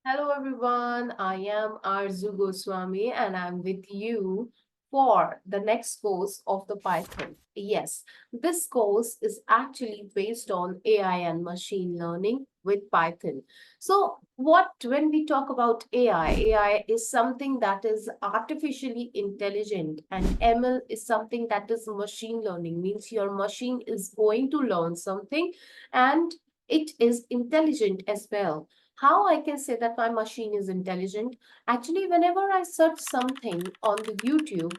Hello everyone, I am Arzu Goswami and I'm with you for the next course of the Python. Yes, this course is actually based on AI and machine learning with Python. So, when we talk about AI is something that is artificially intelligent, and ML is something that is machine learning, means your machine is going to learn something and it is intelligent as well. How I can say that my machine is intelligent? Actually, whenever I search something on the YouTube,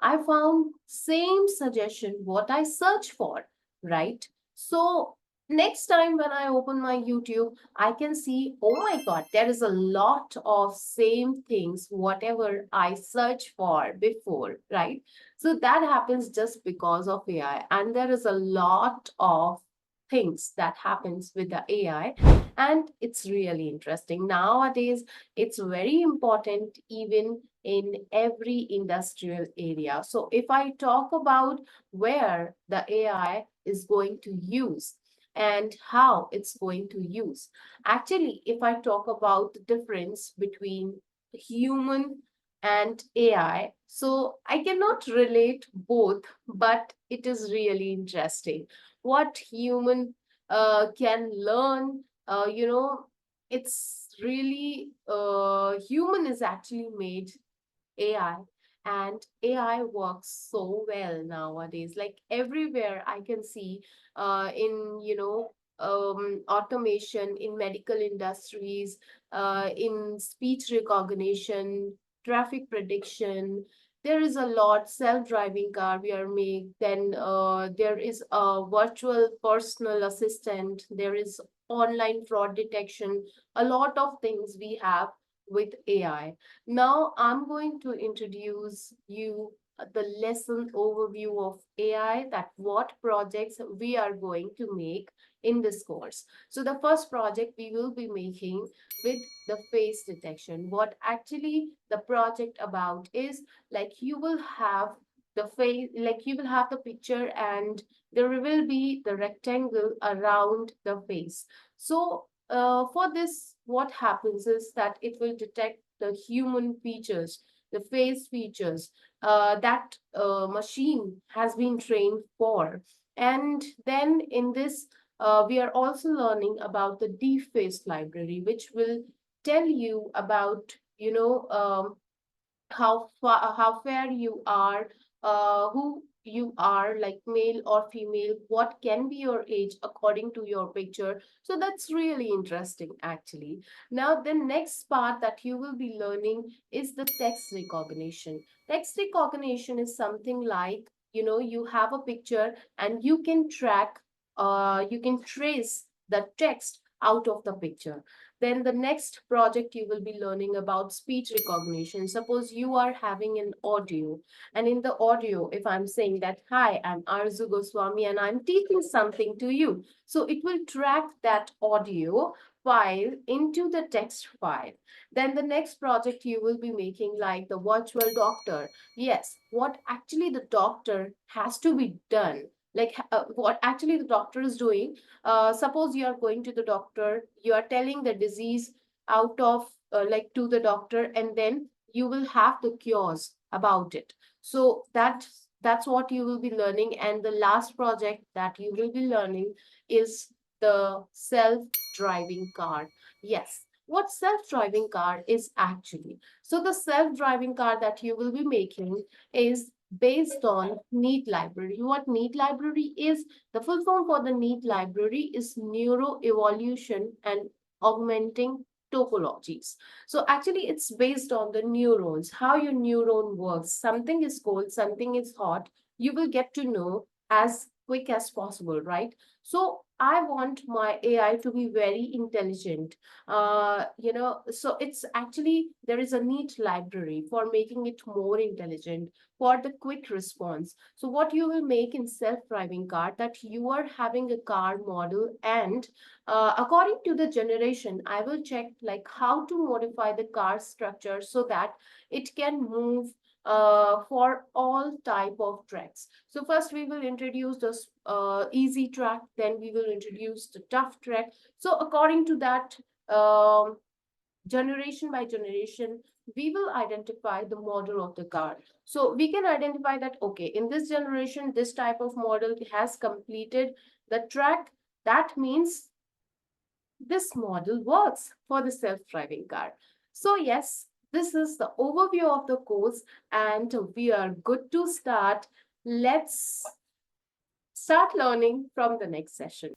I found same suggestion what I search for, right? So next time when I open my YouTube, I can see, oh my God, there is a lot of same things, whatever I search for before, right? So that happens just because of AI. And there is a lot of things that happens with the AI, and it's really interesting nowadays. It's very important even in every industrial area. So if I talk about where the AI is going to use and how it's going to use, actually if I talk about the difference between human and AI, so I cannot relate both, but it is really interesting what human can learn. It's really human is actually made AI, and AI works so well nowadays. Like everywhere I can see in automation, in medical industries, in speech recognition, traffic prediction. There is a lot self-driving car we are made. Then there is a virtual personal assistant. There is online fraud detection. A lot of things we have with AI. Now I'm going to introduce you the lesson overview of AI, that what projects we are going to make in this course. So the first project we will be making with the face detection. What actually the project about is, like, you will have the face, like you will have the picture and there will be the rectangle around the face. So for this, what happens is that it will detect the human features, the face features that machine has been trained for. And then in this, we are also learning about the Deepface library, which will tell you about, how fair you are, who you are, like male or female, what can be your age according to your picture. So that's really interesting actually. Now the next part that you will be learning is the text recognition. Text recognition is something like, you have a picture and you can track, you can trace the text out of the picture. Then the next project you will be learning about speech recognition. Suppose you are having an audio, and in the audio, if I'm saying that, hi, I'm Arzu Goswami and I'm teaching something to you. So it will track that audio file into the text file. Then the next project you will be making, like the virtual doctor. Yes, what actually the doctor has to be done. Like what actually the doctor is doing. Suppose you are going to the doctor, you are telling the disease out of like to the doctor, and then you will have the cures about it. So that's what you will be learning. And the last project that you will be learning is the self-driving car. Yes, what self-driving car is actually. So the self-driving car that you will be making is based on NEAT library. What NEAT library is, the full form for the NEAT library is Neuro Evolution and Augmenting Topologies. So actually it's based on the neurons, how your neuron works. Something is cold, something is hot. You will get to know as quick as possible, right? So I want my AI to be very intelligent. So it's actually, there is a NEAT library for making it more intelligent, for the quick response. So what you will make in self-driving car, that you are having a car model, and according to the generation, I will check like how to modify the car structure so that it can move for all type of tracks. So first we will introduce this easy track, then we will introduce the tough track. So according to that, um, generation by generation, we will identify the model of the car. So we can identify that, okay, in this generation, this type of model has completed the track. That means this model works for the self-driving car. So yes, this is the overview of the course and we are good to start. Let's start learning from the next session.